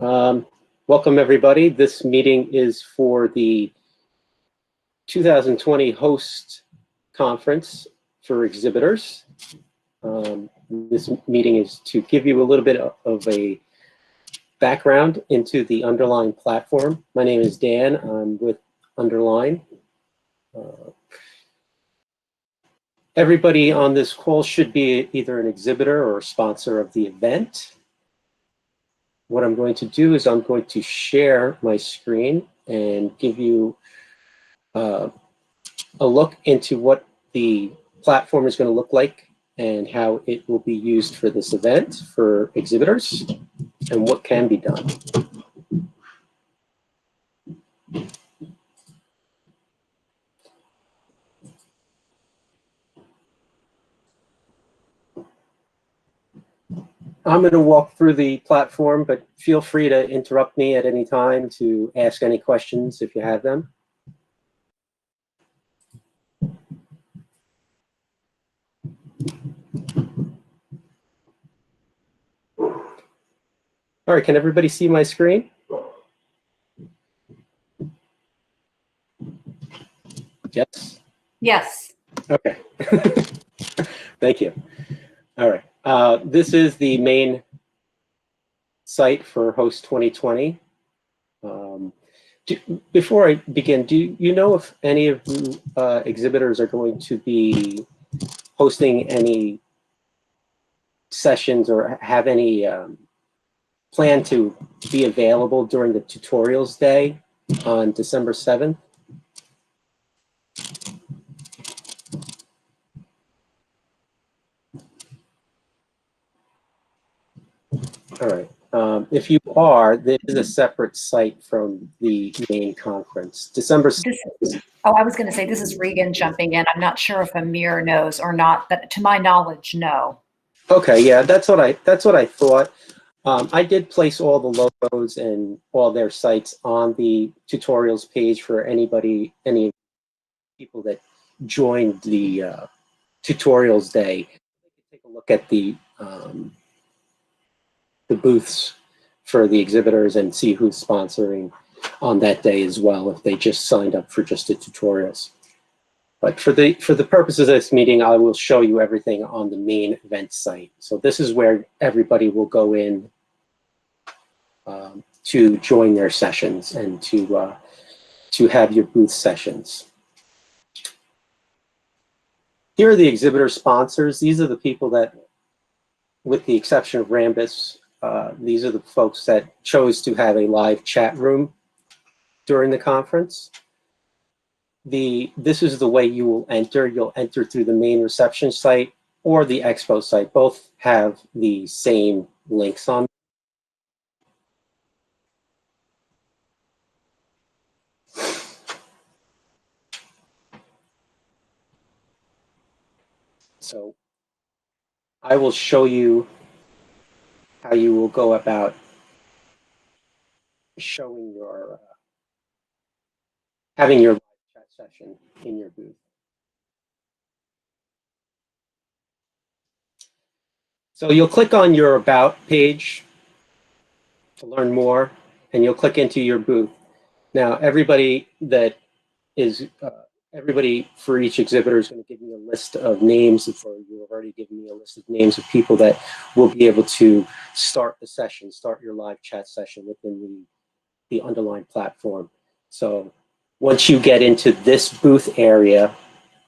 Um, Welcome, everybody. This meeting is for the 2020 host conference for exhibitors. This meeting is to give you a little bit of a background into the Underline platform. My name is Dan. I'm with Underline. Everybody on this call should be either an exhibitor or a sponsor of the event. What I'm going to do is I'm going to share my screen and give you a look into what the platform is going to look like and how it will be used for this event for exhibitors and what can be done. I'm going to walk through the platform, but feel free to interrupt me at any time to ask any questions if you have them. All right, can everybody see my screen? Yes? Yes. Okay. Thank you. All right. This is the main site for Host 2020. Before I begin, do you know if any of you exhibitors are going to be hosting any sessions or have any plan to be available during the tutorials day on December 7th? All right. If you are, this is a separate site from the main conference. December. I was going to say, this is Regan jumping in. I'm not sure if Amir knows or not, but to my knowledge, no. Okay, yeah, that's what I thought. I did place all the logos and all their sites on the tutorials page for any people that joined the tutorials day. Take a look at the booths for the exhibitors and see who's sponsoring on that day as well, if they just signed up for just the tutorials. But for the purposes of this meeting, I will show you everything on the main event site. So this is where everybody will go in to join their sessions and to have your booth sessions. Here are the exhibitor sponsors. These are the people that, with the exception of Rambus, these are the folks that chose to have a live chat room during the conference. This is the way you will enter. You'll enter through the main reception site or the expo site. Both have the same links on. So I will show you how you will go about showing your, having your live chat session in your booth. So you'll click on your About page to learn more, and you'll click into your booth. Now, everybody that is, everybody for each exhibitor is going to give me a list of names, or you have already given me a list of names of people that will be able to start the session, start your live chat session within the Underline platform. So once you get into this booth area,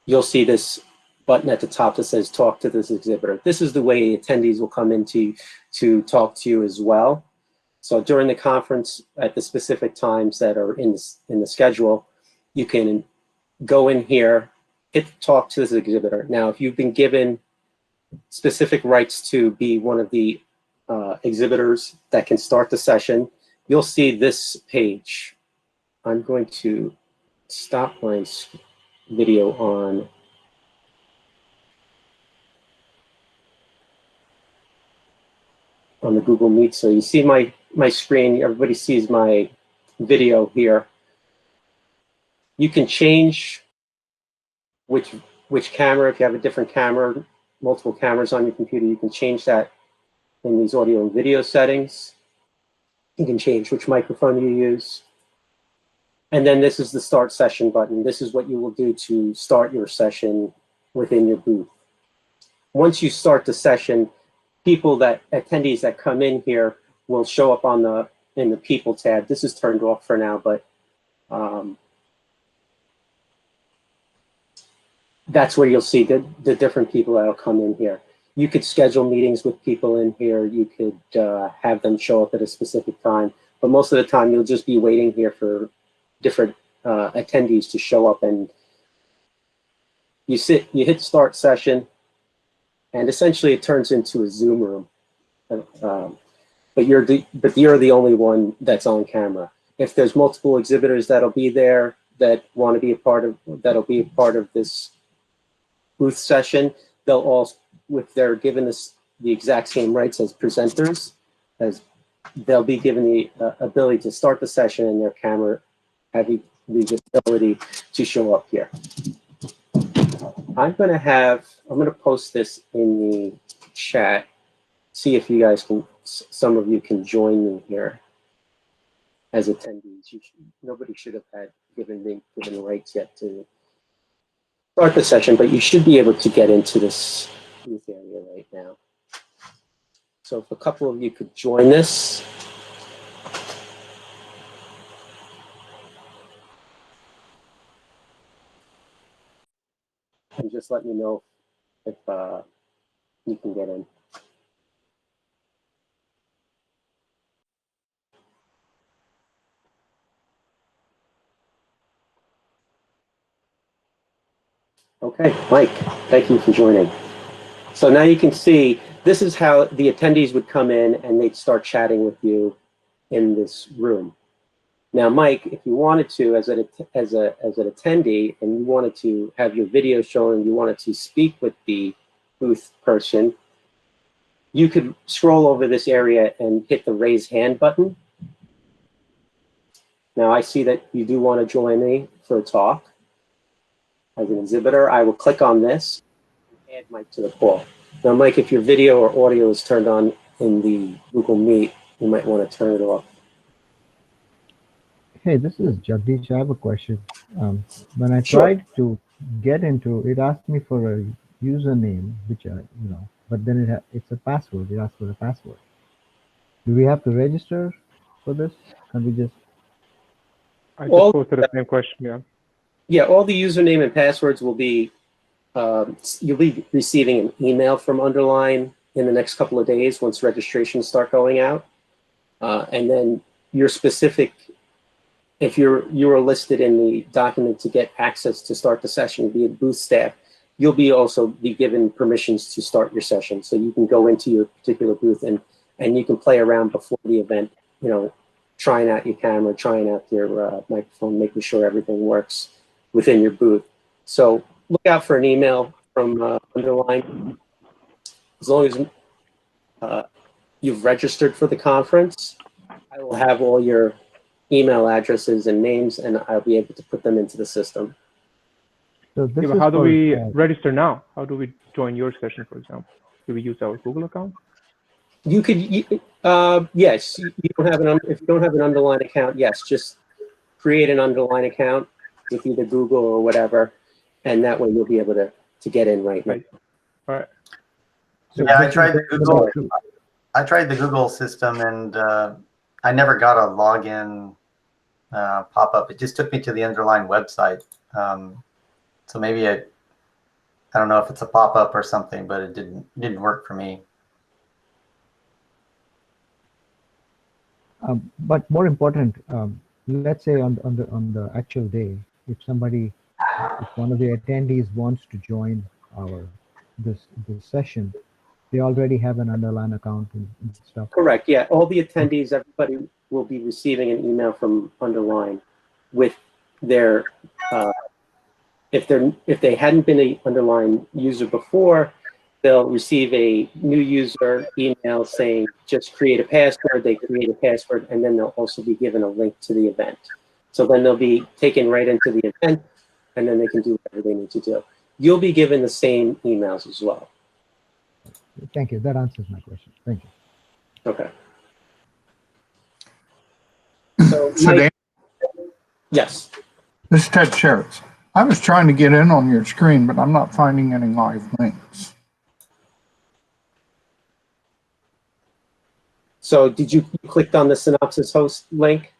you'll see this button at the top that says talk to this exhibitor. This is the way attendees will come in to talk to you as well. So during the conference at the specific times that are in the schedule, you can go in here, hit talk to this exhibitor. Now, if you've been given specific rights to be one of the exhibitors that can start the session, you'll see this page. I'm going to stop my video on the Google Meet. So you see my screen, everybody sees my video here. You can change which camera. If you have a different camera, multiple cameras on your computer, you can change that in these audio and video settings. You can change which microphone you use. And then this is the start session button. This is what you will do to start your session within your booth. Once you start the session, attendees that come in here will show up in the people tab. This is turned off for now, but that's where you'll see the different people that'll come in here. You could schedule meetings with people in here. You could have them show up at a specific time, but most of the time you'll just be waiting here for different attendees to show up, and you hit start session, and essentially it turns into a Zoom room. But you're the only one that's on camera. If there's multiple exhibitors that'll be there that want to be a part of this booth session, they'll all, if they're given the exact same rights as presenters, they'll be given the ability to start the session, and their camera have the ability to show up here. I'm gonna post this in the chat. See if you guys some of you can join me here as attendees. Nobody should have had given rights yet to start the session, but you should be able to get into this booth area right now. So if a couple of you could join this. And just let me know if you can get in. Okay, Mike, thank you for joining. So now you can see, this is how the attendees would come in and they'd start chatting with you in this room. Now, Mike, if you wanted to, as an attendee, and you wanted to have your video shown and you wanted to speak with the booth person, you could scroll over this area and hit the raise hand button. Now, I see that you do want to join me for a talk. As an exhibitor, I will click on this and add Mike to the call. Now, Mike, if your video or audio is turned on in the Google Meet, you might want to turn it off. Hey, this is Jagdish. I have a question. When I tried to get into it, asked me for a username, which but then it's a password. It asks for a password. Do we have to register for this? Can we just? I just posted the same question. Yeah. Yeah, all the username and passwords will be. You'll be receiving an email from Underline in the next couple of days once registrations start going out, and then your specific. If you are listed in the document to get access to start the session, be it booth staff, you'll also be given permissions to start your session. So you can go into your particular booth and you can play around before the event, trying out your camera, trying out your microphone, making sure everything works within your booth. So look out for an email from Underline. As long as you've registered for the conference, I will have all your email addresses and names, and I'll be able to put them into the system. So this how do we register now? How do we join your session, for example? Do we use our Google account? You could, yes. If you don't have an Underline account, yes, just create an Underline account with either Google or whatever, and that way you'll be able to get in right now. All right. So yeah, I tried the Google system, and I never got a login pop-up. It just took me to the Underline website. So maybe I don't know if it's a pop-up or something, but it didn't work for me. But more important, let's say on the actual day, if one of the attendees wants to join this session, they already have an Underline account and stuff. Correct. Yeah, all the attendees, everybody will be receiving an email from Underline with their. If they hadn't been an Underline user before, they'll receive a new user email saying just create a password. They create a password, and then they'll also be given a link to the event. So then they'll be taken right into the event, and then they can do whatever they need to do. You'll be given the same emails as well. Thank you. That answers my question. Thank you. Okay. So, So Mike, Dan, yes. this is Ted Sherritts. I was trying to get in on your screen, but I'm not finding any live links. So did you clicked on the Synopsys host link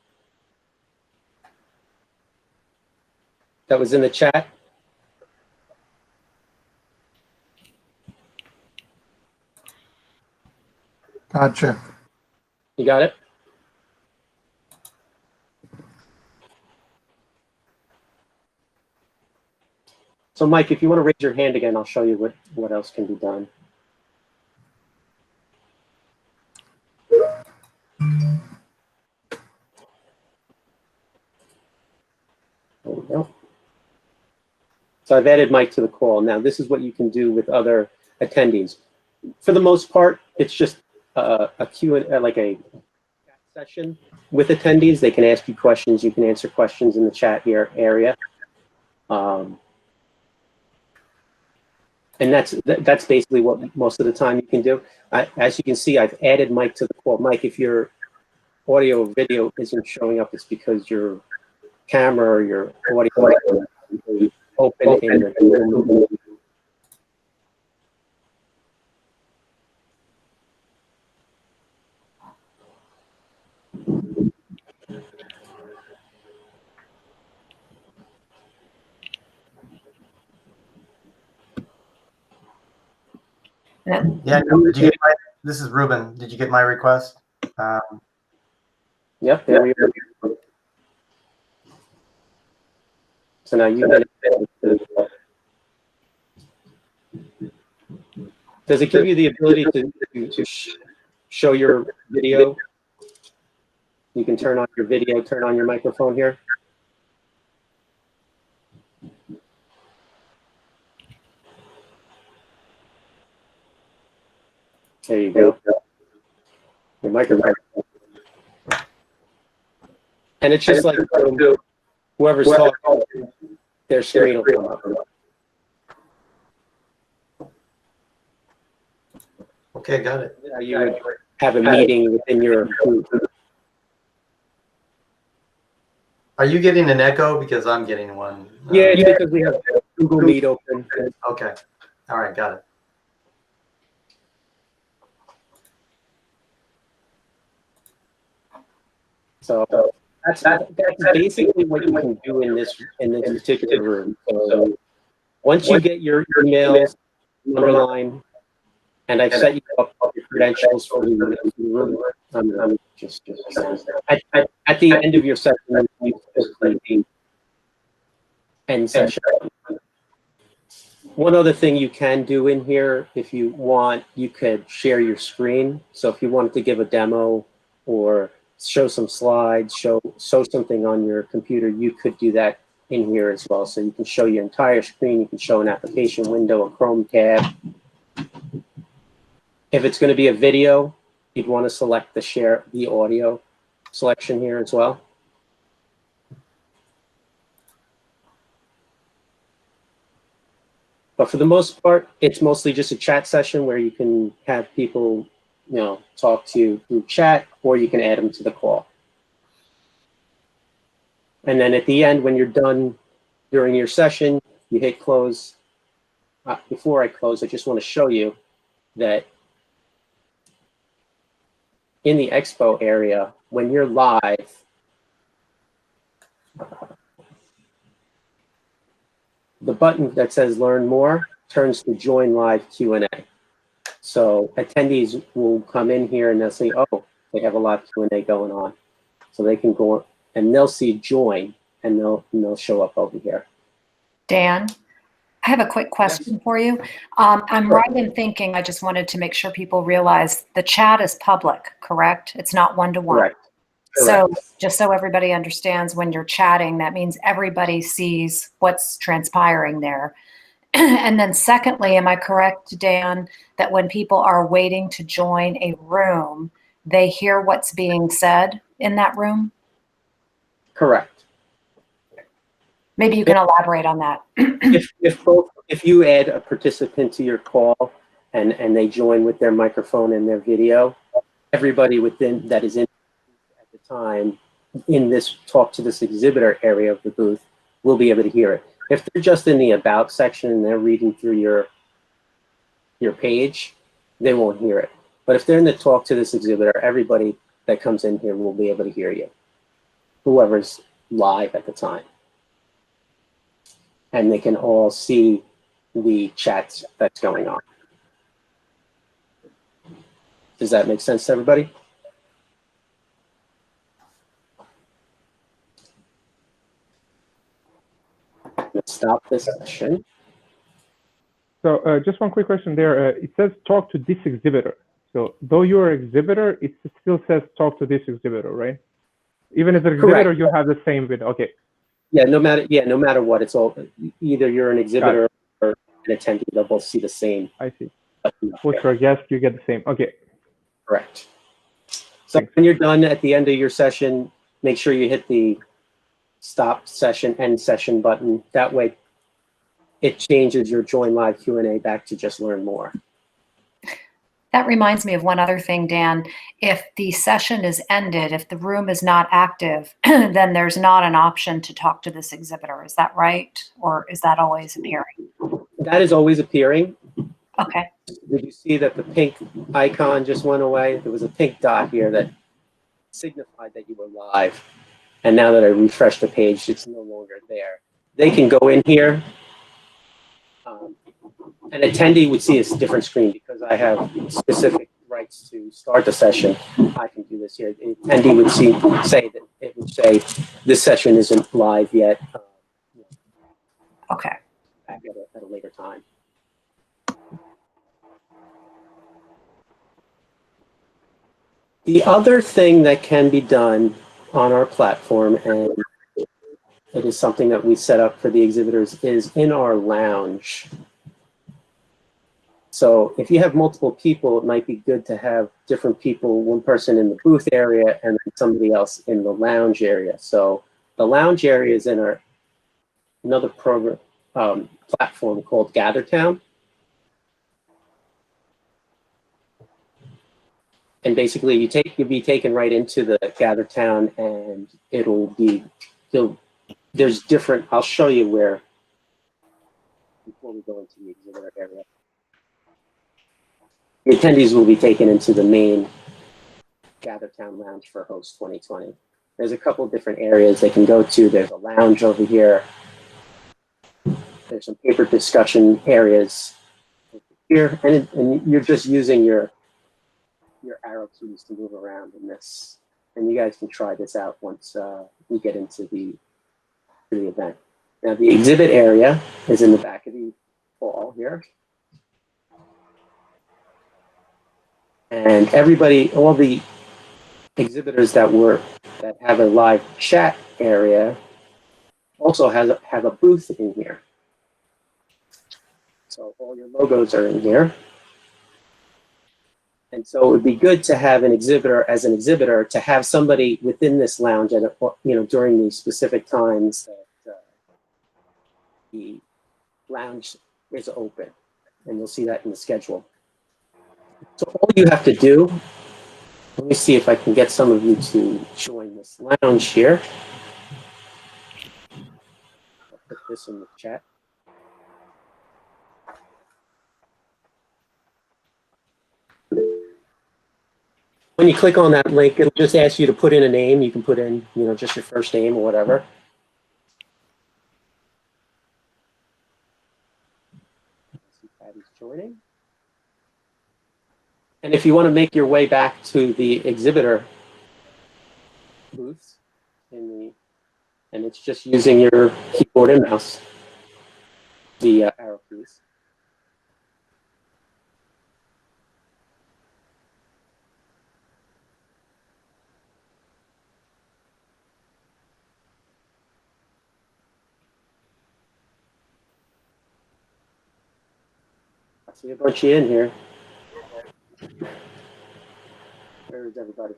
that was in the chat? Gotcha. You got it? So Mike, if you want to raise your hand again, I'll show you what else can be done. There we go. So I've added Mike to the call. Now this is what you can do with other attendees. For the most part, it's just a Q&A, like a chat session with attendees. They can ask you questions. You can answer questions in the chat here area. And that's basically what most of the time you can do. As you can see, I've added Mike to the call. Mike, if your audio or video isn't showing up, it's because your camera or your audio is open in the Yeah. Yeah, did you get my, this is Ruben. Did you get my request? Yep, there we are. So now you get it. Does it give you the ability to show your video? You can turn on your video, turn on your microphone here. There you go. Your microphone. And it's just like whoever's talking, their screen will come up. Okay, got it. You would have a meeting within your group. Are you getting an echo? Because I'm getting one. Yeah, it's because we have Google Meet open. Okay. All right, got it. So that's basically what you can do in this particular room. So once you get your emails underlined, and I've set you up your credentials for the room. At the end of your session, you just click the end session. One other thing you can do in here, if you want, you could share your screen. So if you wanted to give a demo or show some slides, show something on your computer, you could do that in here as well. So you can show your entire screen. You can show an application window, a Chrome tab. If it's going to be a video, you'd want to select the audio selection here as well. But for the most part, it's mostly just a chat session where you can have people, talk to you through chat, or you can add them to the call. And then at the end, when you're done during your session, you hit close. Before I close, I just want to show you that in the expo area, when you're live, the button that says Learn More turns to Join Live Q&A. So attendees will come in here and they'll say, oh, they have a live Q&A going on. So they can go and they'll see Join and they'll show up over here. Dan, I have a quick question for you. I'm right in thinking, I just wanted to make sure people realize the chat is public, correct? It's not one-to-one. Correct. So just so everybody understands, when you're chatting, that means everybody sees what's transpiring there. And then secondly, am I correct, Dan, that when people are waiting to join a room, they hear what's being said in that room? Correct. Maybe you can elaborate on that. If you add a participant to your call and they join with their microphone and their video, everybody within that is in at the time in this talk to this exhibitor area of the booth will be able to hear it. If they're just in the about section and they're reading through your page, they won't hear it. But if they're in the talk to this exhibitor, everybody that comes in here will be able to hear you, whoever's live at the time. And they can all see the chats that's going on. Does that make sense to everybody? Let's stop this session. So just one quick question there. It says talk to this exhibitor. So though you're an exhibitor, it still says talk to this exhibitor, right? Even as an exhibitor, Correct. you have the same window. Okay. Yeah, no matter what, it's all either you're an exhibitor or an attendee. They'll both see the same. I see. button up Both there. for a guest, you get the same. Okay. Correct. So Thanks. when you're done at the end of your session, make sure you hit the stop session, end session button. That way it changes your join live Q&A back to just learn more. That reminds me of one other thing, Dan. If the session is ended, if the room is not active, then there's not an option to talk to this exhibitor. Is that right? Or is that always appearing? That is always appearing. Okay. Did you see that the pink icon just went away? There was a pink dot here that signified that you were live. And now that I refresh the page, it's no longer there. They can go in here. An attendee would see a different screen because I have specific rights to start the session. I can do this here. The attendee would say that it would say this session isn't live yet. Okay. Back at a later time. The other thing that can be done on our platform, and it is something that we set up for the exhibitors, is in our lounge. So if you have multiple people, it might be good to have different people, one person in the booth area and then somebody else in the lounge area. So the lounge area is in another program platform called GatherTown. And basically you'll be taken right into the GatherTown and there's different, I'll show you where, before we go into the exhibitor area. The attendees will be taken into the main GatherTown Lounge for Host 2020. There's a couple of different areas they can go to. There's a lounge over here. There's some paper discussion areas here, and you're just using your arrow keys to move around in this. And you guys can try this out once we get into the event. Now the exhibit area is in the back of the hall here. And everybody, all the exhibitors that have a live chat area also have a booth in here. So all your logos are in here. And so it would be good to have an exhibitor to have somebody within this lounge at during the specific times that the lounge is open. And you'll see that in the schedule. So all you have to do, let me see if I can get some of you to join this lounge here. I'll put this in the chat. When you click on that link, it'll just ask you to put in a name. You can put in, just your first name or whatever. See Patty's joining. And if you want to make your way back to the exhibitor booths, and it's just using your keyboard and mouse, the arrow keys. I see a bunch of you in here. Where is everybody?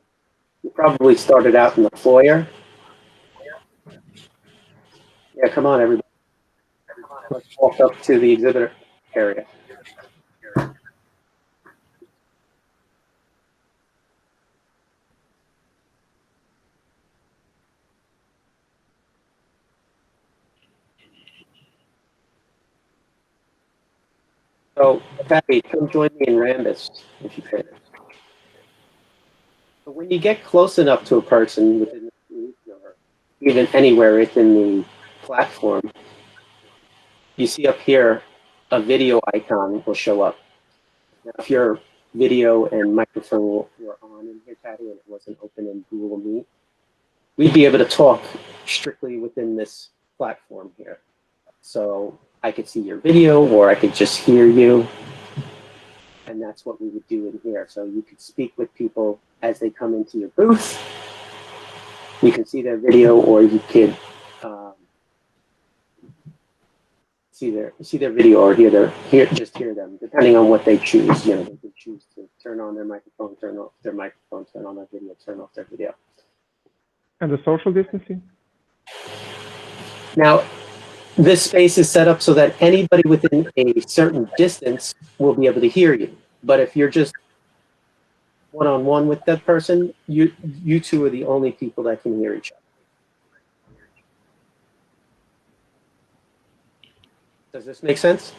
You probably started out in the foyer. Yeah, come on, everybody. Let's walk up to the exhibitor area. So, Patty, come join me in Rambus if you can. But when you get close enough to a person within the group or even anywhere within the platform, you see up here a video icon will show up. Now, if your video and microphone were on in here, Patty, and it wasn't open in Google Meet, we'd be able to talk strictly within this platform here. So I could see your video or I could just hear you. And that's what we would do in here. So you could speak with people as they come into your booth. You can see their video, or you could see their video or just hear them, depending on what they choose. You know, they could choose to turn on their microphone, turn off their microphone, turn on their video, turn off their video. And the social distancing? Now, this space is set up so that anybody within a certain distance will be able to hear you. But if you're just one-on-one with that person, you two are the only people that can hear each other. Does this make sense?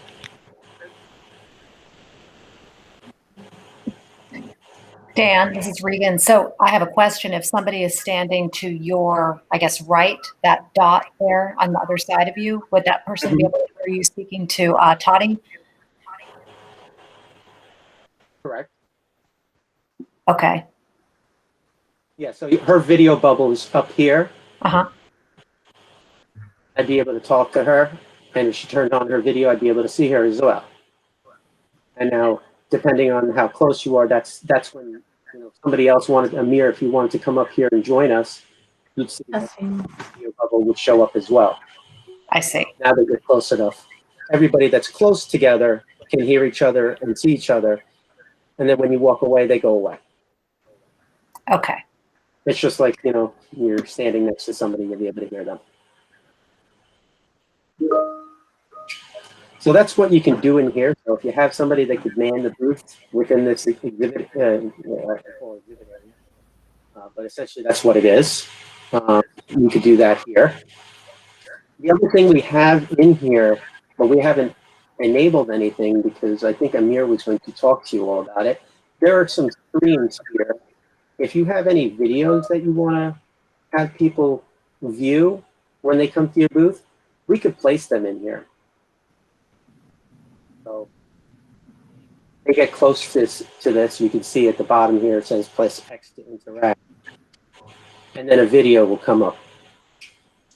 Dan, this is Regan. So I have a question. If somebody is standing to your, I guess, right, that dot there on the other side of you, would that person be able to hear you speaking to Toddy? Correct. Okay. Yeah, so her video bubble is up here. Uh-huh. I'd be able to talk to her, and if she turned on her video, I'd be able to see her as well. And now, depending on how close you are, that's when, you know, somebody else wanted, Amir, if you wanted to come up here and join us, you'd see the video bubble would show up as well. I see. Now that you're close enough, everybody that's close together can hear each other and see each other, and then when you walk away, they go away. Okay. It's just like, you know, you're standing next to somebody, you'll be able to hear them. So that's what you can do in here. So if you have somebody that could man the booth within this exhibit, area, but essentially that's what it is. You could do that here. The other thing we have in here, but we haven't enabled anything because I think Amir was going to talk to you all about it. There are some screens here. If you have any videos that you want to have people view when they come to your booth, we could place them in here. So they get close to this, you can see at the bottom here it says press X to interact. And then a video will come up.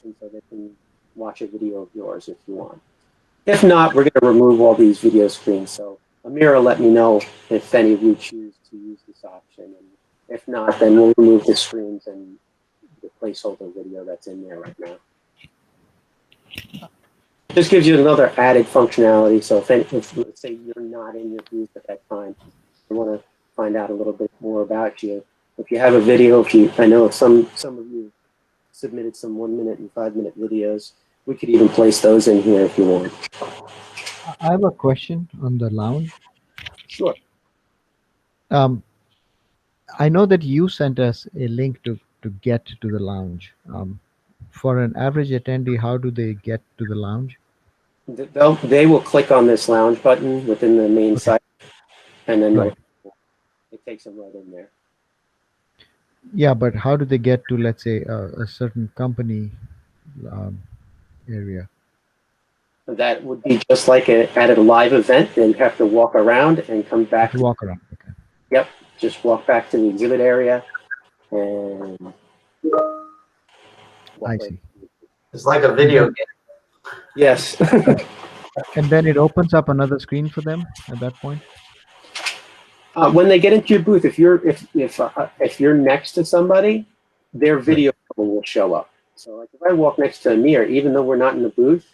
And so they can watch a video of yours if you want. If not, we're going to remove all these video screens. So Amir will let me know if any of you choose to use this option. And if not, then we'll remove the screens and the placeholder video that's in there right now. This gives you another added functionality. So if let's say you're not in your booth at that time, you want to find out a little bit more about you. If you have a video, I know some of you submitted some 1 minute and 5 minute videos. We could even place those in here if you want. I have a question on the lounge. Sure. I know that you sent us a link to get to the lounge. For an average attendee, how do they get to the lounge? They will click on this lounge button within the main site, and then it takes them right in there. Yeah, but how do they get to, let's say, a certain company area? That would be just like at a live event. They'd have to walk around and come back. Walk around. Okay. Yep, just walk back to the exhibit area and. I see. It's like a video game. Yes. And then it opens up another screen for them at that point. When they get into your booth, if you're next to somebody, their video bubble will show up. So like if I walk next to Amir, even though we're not in the booth,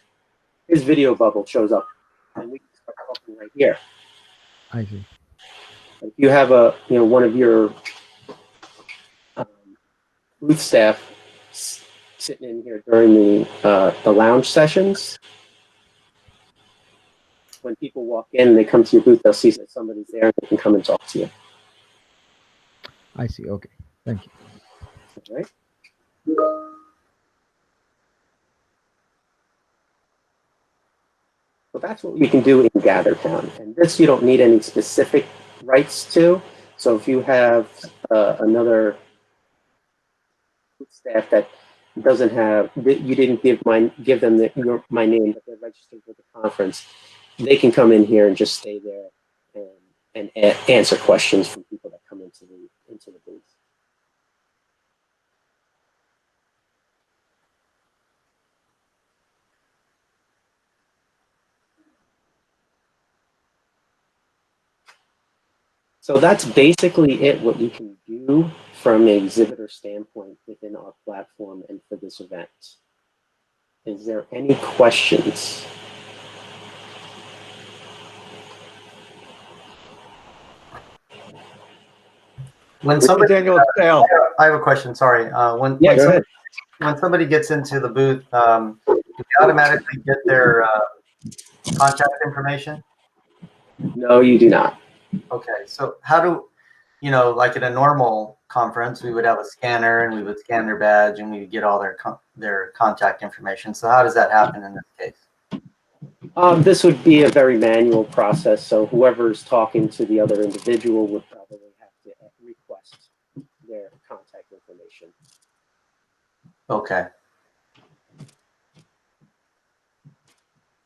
his video bubble shows up, and we can start talking right here. I see. If you have one of your booth staff sitting in here during the lounge sessions, when people walk in and they come to your booth, they'll see that somebody's there and they can come and talk to you. I see. Okay. Thank you. All right. So that's what we can do in GatherTown. And this you don't need any specific rights to. So if you have another staff that doesn't have, you didn't give them my name, but they're registered with the conference, they can come in here and just stay there and answer questions from people that come into the booth. So that's basically it, what you can do from an exhibitor standpoint within our platform and for this event. Is there any questions? When somebody, Daniel, Dale. I have a question. Sorry. When somebody gets into the booth, do they automatically get their contact information? No, you do not. Okay. So how do, like at a normal conference, we would have a scanner and we would scan their badge and we would get all their contact information. So how does that happen in this case? This would be a very manual process. So whoever's talking to the other individual would probably have to request their contact information. Okay.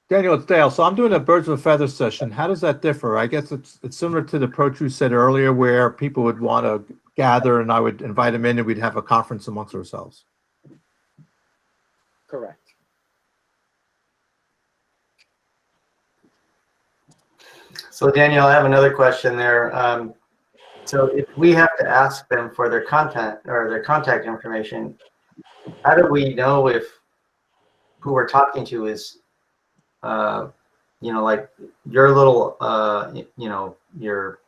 Daniel, it's Dale. So I'm doing a birds with feathers session. How does that differ? I guess it's similar to the approach you said earlier, where people would want to gather and I would invite them in and we'd have a conference amongst ourselves. Correct. So Daniel, I have another question there. So if we have to ask them for their content or their contact information, how do we know if who we're talking to is, like your little, your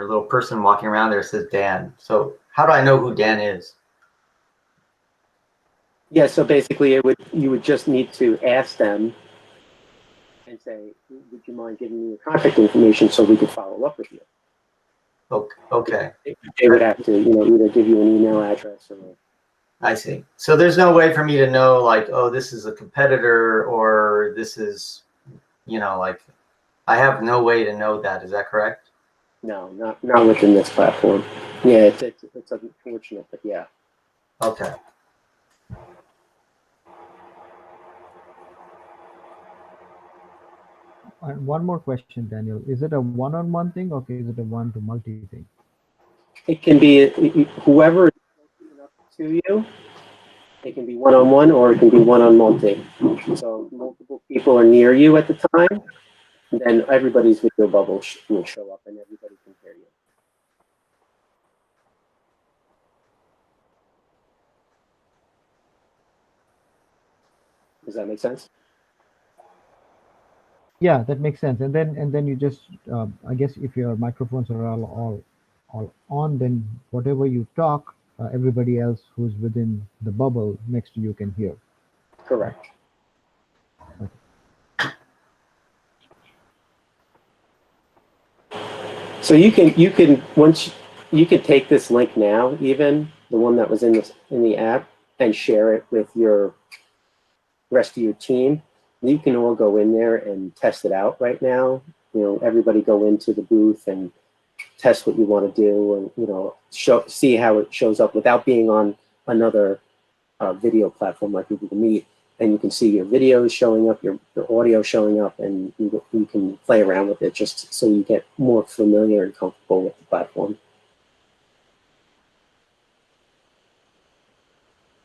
little person walking around there says Dan. So how do I know who Dan is? Yeah, so basically you would just need to ask them and say, would you mind giving me your contact information so we could follow up with you? Okay. They would have to, either give you an email address or. I see. So there's no way for me to know, like, oh, this is a competitor or this is, like, I have no way to know that. Is that correct? No, not within this platform. Yeah, it's unfortunate, but yeah. Okay. And one more question, Daniel. Is it a one-on-one thing or is it a one-to-multi thing? It can be whoever is close enough to you. It can be one-on-one or it can be one-on-multi. So multiple people are near you at the time, then everybody's video bubble will show up and everybody can hear you. Does that make sense? Yeah, that makes sense. And then you just, I guess, if your microphones are all on, then whatever you talk, everybody else who's within the bubble next to you can hear. Correct. Okay. So you can once you can take this link now, even the one that was in the app, and share it with your rest of your team. You can all go in there and test it out right now. Everybody go into the booth and test what you want to do, and see how it shows up without being on another video platform like Google Meet. And you can see your videos showing up, your audio showing up, and you can play around with it just so you get more familiar and comfortable with the platform.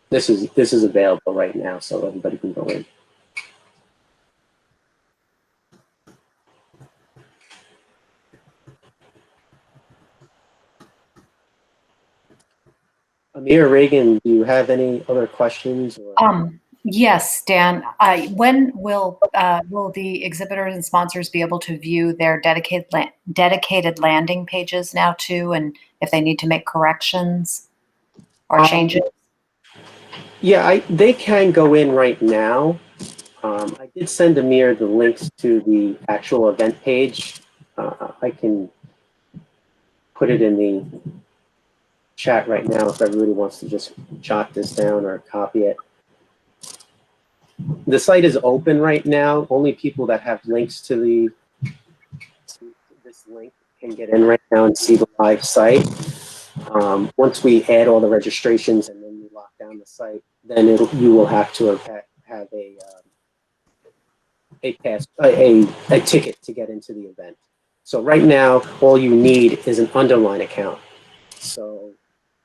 This is available right now, so everybody can go in. Amir, Reagan, do you have any other questions? Yes, Dan. When will the exhibitors and sponsors be able to view their dedicated landing pages now too, and if they need to make corrections or changes? Yeah, they can go in right now. I did send Amir the links to the actual event page. I can put it in the chat right now if everybody wants to just jot this down or copy it. the site is open right now. Only people that have links to this link can get in right now and see the live site. Once we add all the registrations and then we lock down the site, then you will have to have a ticket to get into the event. So right now, all you need is an underline account. So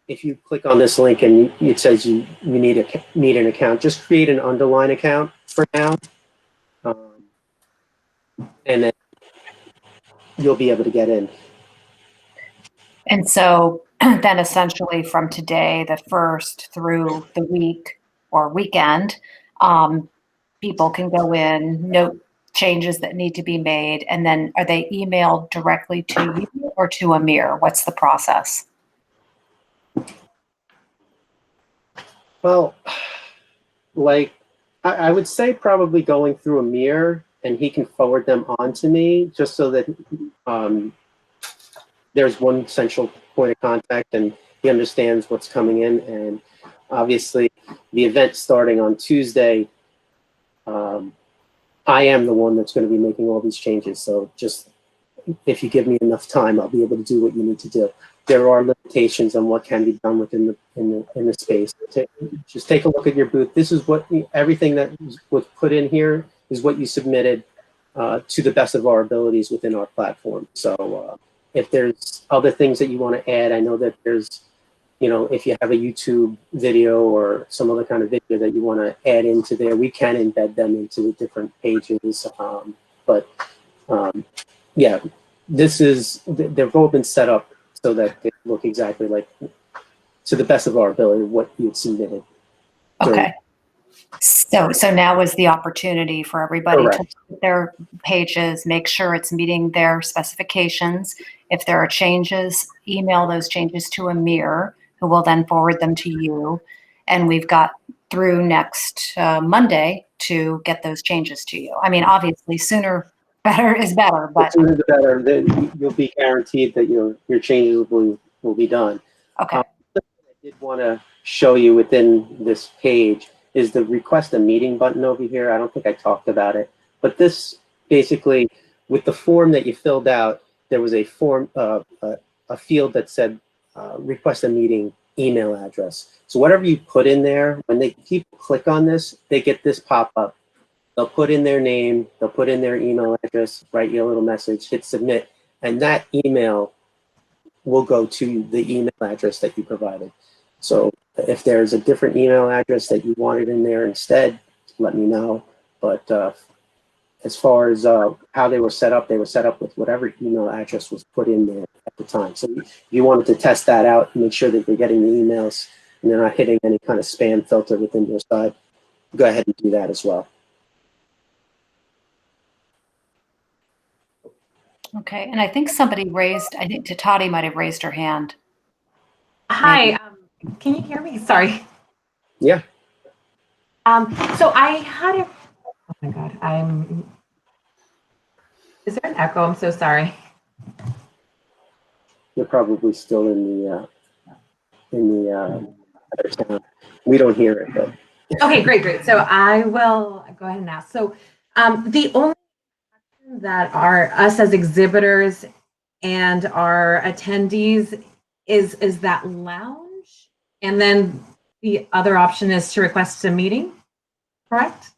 if you click on this link and it says you need an account, just create an underline account for now, and then you'll be able to get in. And so then essentially from today, the 1st through the week or weekend, people can go in, note changes that need to be made, and then are they emailed directly to you or to Amir? What's the process? Well, like I would say probably going through Amir, and he can forward them on to me just so that there's one central point of contact and he understands what's coming in. And obviously the event starting on Tuesday, I am the one that's going to be making all these changes. So just if you give me enough time, I'll be able to do what you need to do. There are limitations on what can be done within the space. Just take a look at your booth. This is what everything that was put in here is what you submitted to the best of our abilities within our platform. So if there's other things that you want to add, I know that there's, if you have a YouTube video or some other kind of video that you want to add into there, we can embed them into the different pages. Yeah, they've all been set up so that they look exactly like, to the best of our ability, what you had submitted. Okay. So now is the opportunity for everybody to look at their pages, make sure it's meeting their specifications. If there are changes, email those changes to Amir, who will then forward them to you. And we've got through next Monday to get those changes to you. I mean, obviously, sooner better is better, but the sooner the better. Then you'll be guaranteed that your changes will be done. okay. I did want to show you within this page is the request a meeting button over here. I don't think I talked about it, but this basically, with the form that you filled out, there was a form, a field that said request a meeting email address. So whatever you put in there, when people click on this, they get this pop up. They'll put in their name, they'll put in their email address, write you a little message, hit submit, and that email will go to the email address that you provided. So if there's a different email address that you wanted in there instead, let me know. But as far as how they were set up with whatever email address was put in there at the time. So if you wanted to test that out and make sure that they're getting the emails and they're not hitting any kind of spam filter within your side, go ahead and do that as well. Okay, and I think somebody raised, I think Tatati might have raised her hand. Hi, can you hear me? Sorry. Yeah. So I had a, oh my God, is there an echo? I'm so sorry. You're probably still in the other town. We don't hear it, but. Okay, great. So I will go ahead and ask. So the only that are us as exhibitors and our attendees is that lounge, and then the other option is to request a meeting, correct?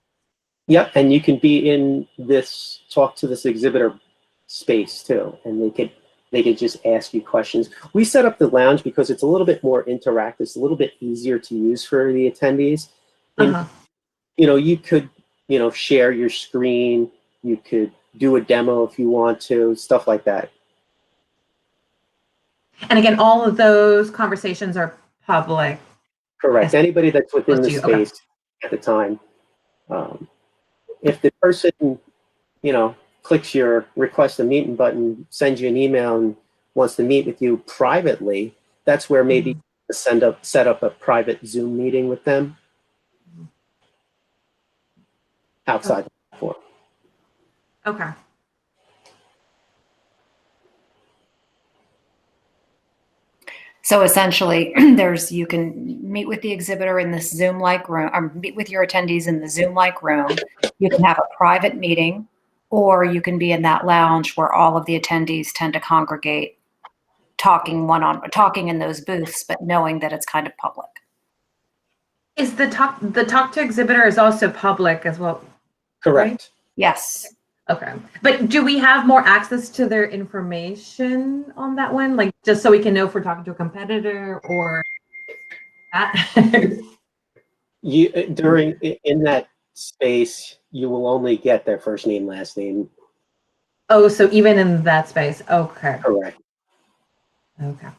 Yep, and you can be in this, talk to this exhibitor space too, and they could just ask you questions. We set up the lounge because it's a little bit more interactive. It's a little bit easier to use for the attendees. And, you could, share your screen. You could do a demo if you want to, stuff like that. And again, all of those conversations are public. Correct. Anybody that's within the space at the time. If the person, clicks your request a meeting button, sends you an email and wants to meet with you privately, that's where maybe set up a private Zoom meeting with them outside the platform. Okay. So essentially, you can meet with the exhibitor in this Zoom-like room, or meet with your attendees in the Zoom-like room. You can have a private meeting, or you can be in that lounge where all of the attendees tend to congregate, talking in those booths, but knowing that it's kind of public. Is the talk to exhibitor is also public as well? Correct. Right? Yes. Okay. But do we have more access to their information on that one? Like, just so we can know if we're talking to a competitor or that? In that space, you will only get their first name, last name. Oh, so even in that space. Okay. Correct. Okay.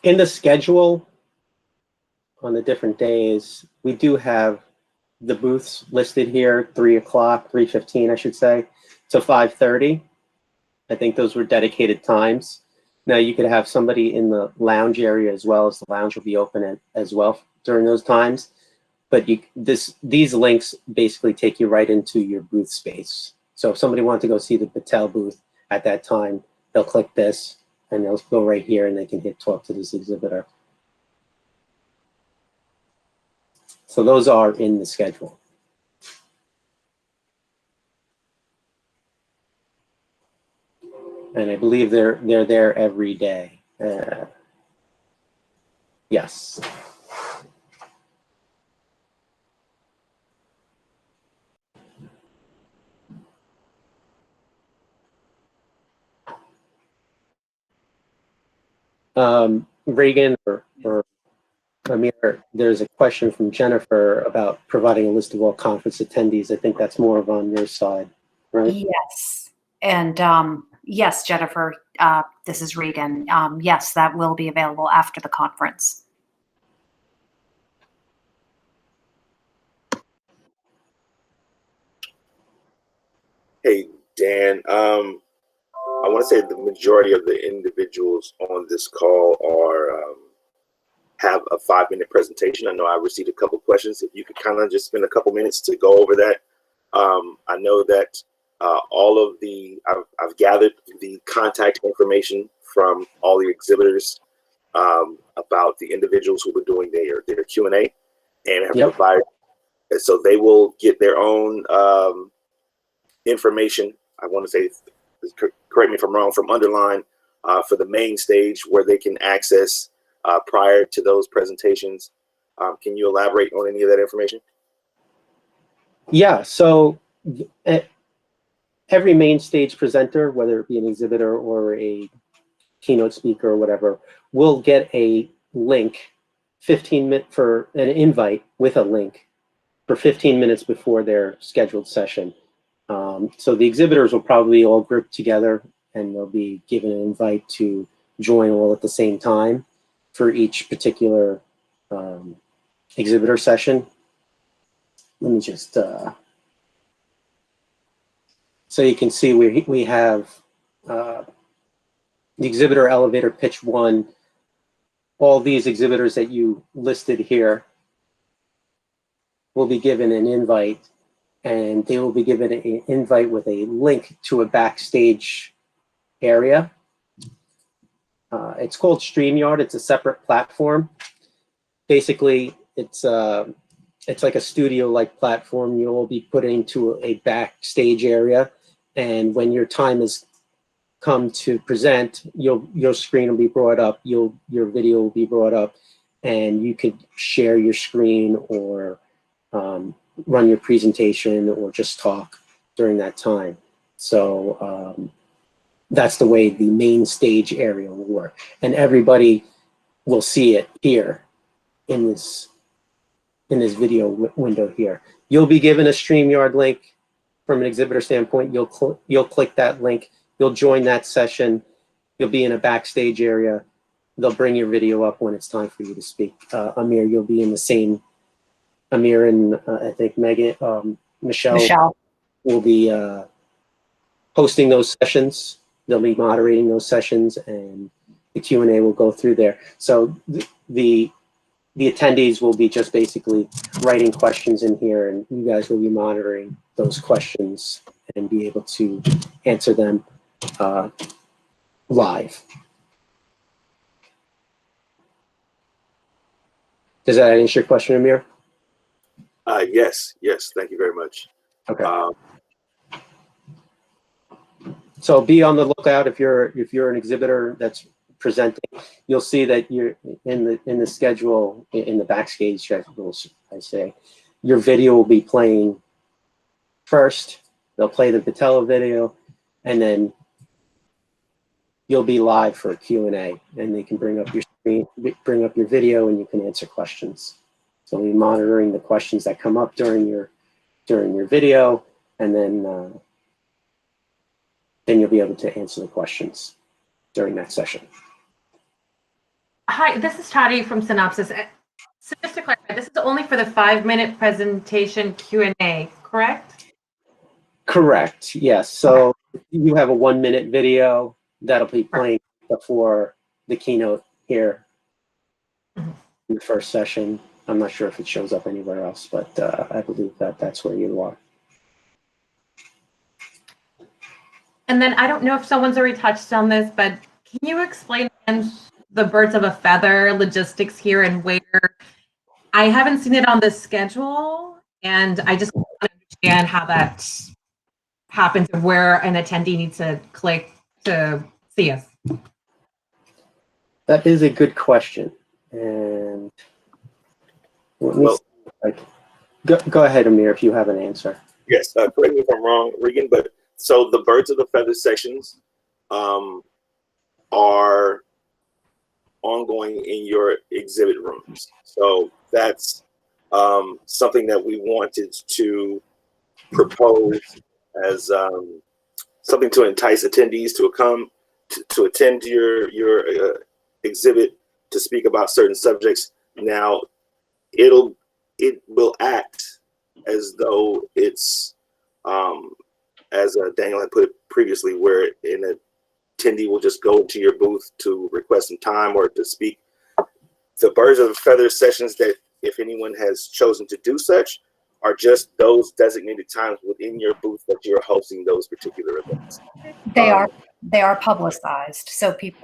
In the schedule on the different days, we do have the booths listed here, 3 o'clock, 3:15, I should say, to 5:30. I think those were dedicated times. Now you could have somebody in the lounge area as well, as the lounge will be open as well during those times. But these links basically take you right into your booth space. So if somebody wanted to go see the Patel booth at that time, they'll click this and they'll go right here and they can hit talk to this exhibitor. So those are in the schedule. And I believe they're there every day. Yes. Reagan or Amir, there's a question from Jennifer about providing a list of all conference attendees. I think that's more of on your side, right? Yes. And yes, Jennifer, this is Regan. Yes, that will be available after the conference. Hey, Dan, I want to say the majority of the individuals on this call have a 5-minute presentation. I know I received a couple questions. If you could kind of just spend a couple minutes to go over that. I know that I've gathered the contact information from all the exhibitors about the individuals who were doing their Q&A and have provided, so they will get their own information. I want to say, correct me if I'm wrong, from Underline for the main stage where they can access prior to those presentations. Can you elaborate on any of that information? Yeah, so every main stage presenter, whether it be an exhibitor or a keynote speaker or whatever, will get a link, 15-minute for an invite with a link for 15 minutes before their scheduled session. So the exhibitors will probably all group together and they'll be given an invite to join all at the same time for each particular exhibitor session. Let me just, so you can see we have the exhibitor elevator pitch 1, all these exhibitors that you listed here will be given an invite, and they will be given an invite with a link to a backstage area. It's called StreamYard. It's a separate platform. Basically, it's like a studio-like platform. You'll be put into a backstage area, and when your time has come to present, your screen will be brought up, your video will be brought up, and you could share your screen or run your presentation or just talk during that time. So that's the way the main stage area will work, and everybody will see it here in this video window here. You'll be given a StreamYard link from an exhibitor standpoint. You'll click that link. You'll join that session. You'll be in a backstage area. They'll bring your video up when it's time for you to speak. Amir, you'll be in the same. Amir and I think Michelle will be hosting those sessions. They'll be moderating those sessions, and the Q&A will go through there. So the attendees will be just basically writing questions in here, and you guys will be monitoring those questions and be able to answer them live. Does that answer your question, Amir? Yes. Thank you very much. Okay. So be on the lookout if you're an exhibitor that's presenting. You'll see that you're in the schedule, in the backstage schedule, I say, your video will be playing first. They'll play the Patella video, and then you'll be live for a Q&A, and they can bring up your screen, bring up your video, and you can answer questions. So we'll be monitoring the questions that come up during your video, and then you'll be able to answer the questions during that session. Hi, this is Tati from Synopsys. So just to clarify, this is only for the 5-minute presentation Q&A, correct? Correct, yes. So you have a 1-minute video that'll be playing before the keynote here in the first session. I'm not sure if it shows up anywhere else, but I believe that that's where you are. And then I don't know if someone's already touched on this, but can you explain again the birds of a feather logistics here and where? I haven't seen it on the schedule, and I just want to understand how that happens and where an attendee needs to click to see us. That is a good question. And go ahead, Amir, if you have an answer. Yes, correct me if I'm wrong, Regan, but so the birds of the feather sections are ongoing in your exhibit rooms. So that's something that we wanted to propose as something to entice attendees to come to attend your exhibit, to speak about certain subjects. Now, it will act as though it's as Daniel had put it previously, where an attendee will just go to your booth to request some time or to speak. The birds of a feather sessions, that if anyone has chosen to do such, are just those designated times within your booth that you're hosting those particular events. They are publicized, so the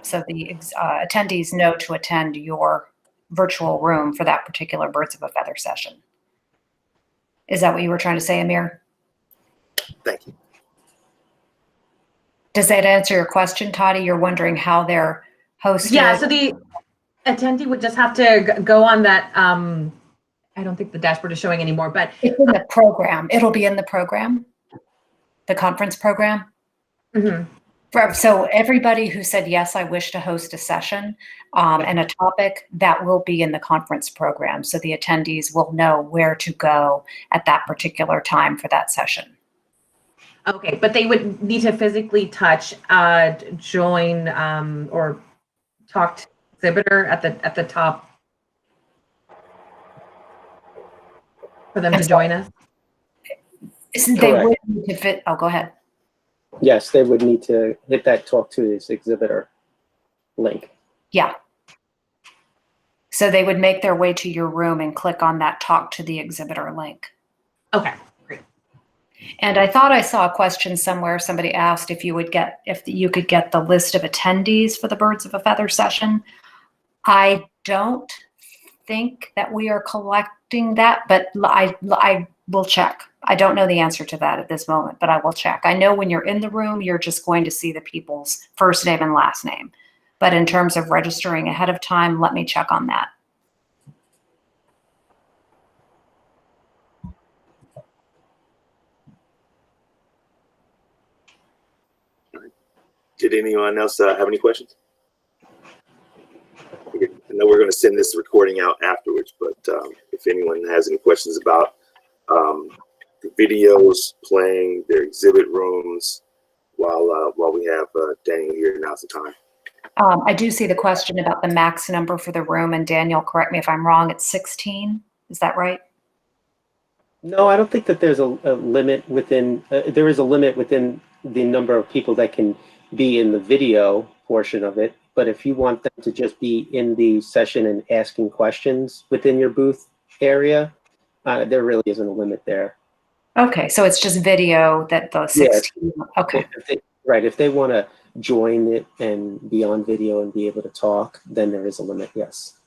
attendees know to attend your virtual room for that particular birds of a feather session. Is that what you were trying to say, Amir? Thank you. Does that answer your question, Toddy? You're wondering how they're hosted? Yeah, so the attendee would just have to go on that, I don't think the dashboard is showing anymore, but it's in the program. It'll be in the program, the conference program. Mm-hmm. So everybody who said, yes, I wish to host a session and a topic, that will be in the conference program. So the attendees will know where to go at that particular time for that session. Okay, but they would need to physically touch, join, or talk to Exhibitor at the top for them to join us. They would need to fit. Oh, go ahead. Yes, they would need to hit that talk to this exhibitor link. Yeah. So they would make their way to your room and click on that talk to the exhibitor link. Okay, great. And I thought I saw a question somewhere. Somebody asked if you could get the list of attendees for the Birds of a Feather session. I don't think that we are collecting that, but I will check. I don't know the answer to that at this moment, but I will check. I know when you're in the room, you're just going to see the people's first name and last name. But in terms of registering ahead of time, let me check on that. Did anyone else have any questions? I know we're going to send this recording out afterwards, but if anyone has any questions about the videos playing their exhibit rooms while we have Daniel here, now's the time. I do see the question about the max number for the room, and Daniel, correct me if I'm wrong, it's 16. Is that right? No, I don't think that there's a limit within, there is a limit within the number of people that can be in the video portion of it. But if you want them to just be in the session and asking questions within your booth area, there really isn't a limit there. Okay, so it's just video that the 16. Yeah, okay. If they want to join it and be on video and be able to talk, then there is a limit, yes.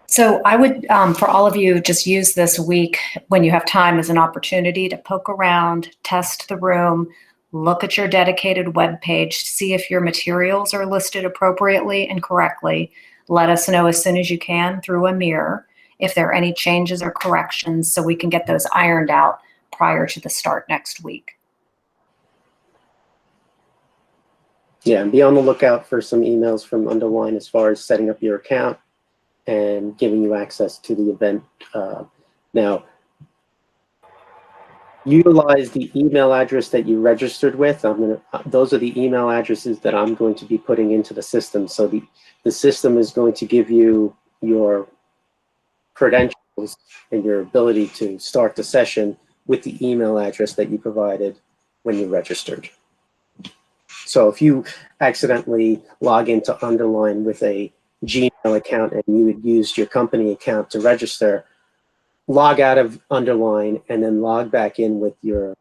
So I would, for all of you, just use this week when you have time as an opportunity to poke around, test the room, look at your dedicated web page, see if your materials are listed appropriately and correctly. Let us know as soon as you can through a mirror if there are any changes or corrections so we can get those ironed out prior to the start next week. Yeah, and be on the lookout for some emails from Underline as far as setting up your account and giving you access to the event. Now, utilize the email address that you registered with. Those are the email addresses that I'm going to be putting into the system. So the system is going to give you your credentials and your ability to start the session with the email address that you provided when you registered. So if you accidentally log into Underline with a Gmail account and you had used your company account to register, log out of Underline and then log back in with your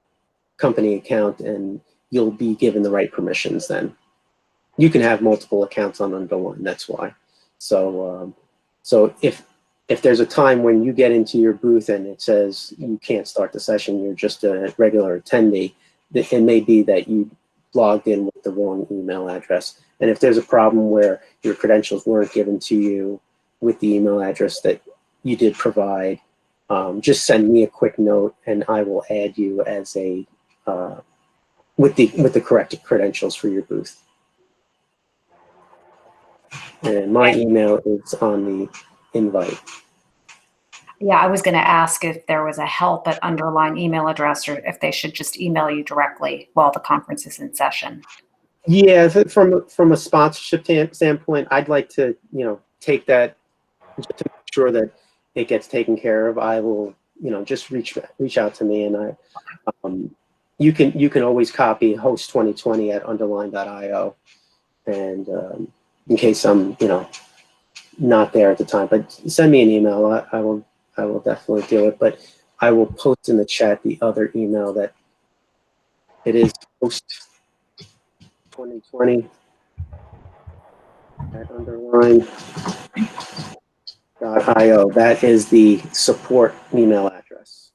company account and you'll be given the right permissions then. You can have multiple accounts on Underline, that's why. So, so if there's a time when you get into your booth and it says you can't start the session, you're just a regular attendee, it may be that you logged in with the wrong email address. And if there's a problem where your credentials weren't given to you with the email address that you did provide, just send me a quick note and I will add you as a with the correct credentials for your booth. And my email is on the invite. Yeah, I was going to ask if there was a help at Underline email address or if they should just email you directly while the conference is in session. Yeah, from a sponsorship standpoint, I'd like to, take that just to make sure that it gets taken care of. I will, just reach out to me, and you can always copy host 2020 at underline.io, and in case I'm, not there at the time, but send me an email. I will definitely do it, but I will post in the chat the other email that it is host 2020 at underline.io. That is the support email address.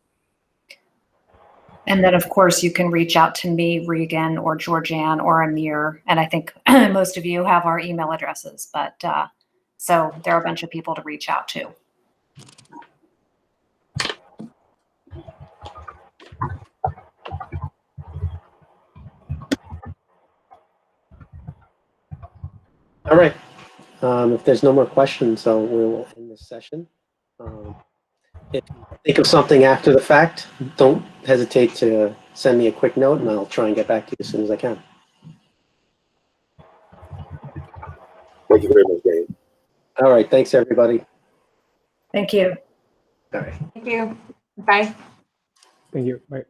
And then, of course, you can reach out to me, Regan, or Georgianne, or Amir. And I think most of you have our email addresses, but so there are a bunch of people to reach out to. All right. If there's no more questions, so we will end this session. If you think of something after the fact, don't hesitate to send me a quick note, and I'll try and get back to you as soon as I can. Thank you very much, Dane. All right. Thanks, everybody. Thank you. All right. Thank you. Bye. Thank you. Bye.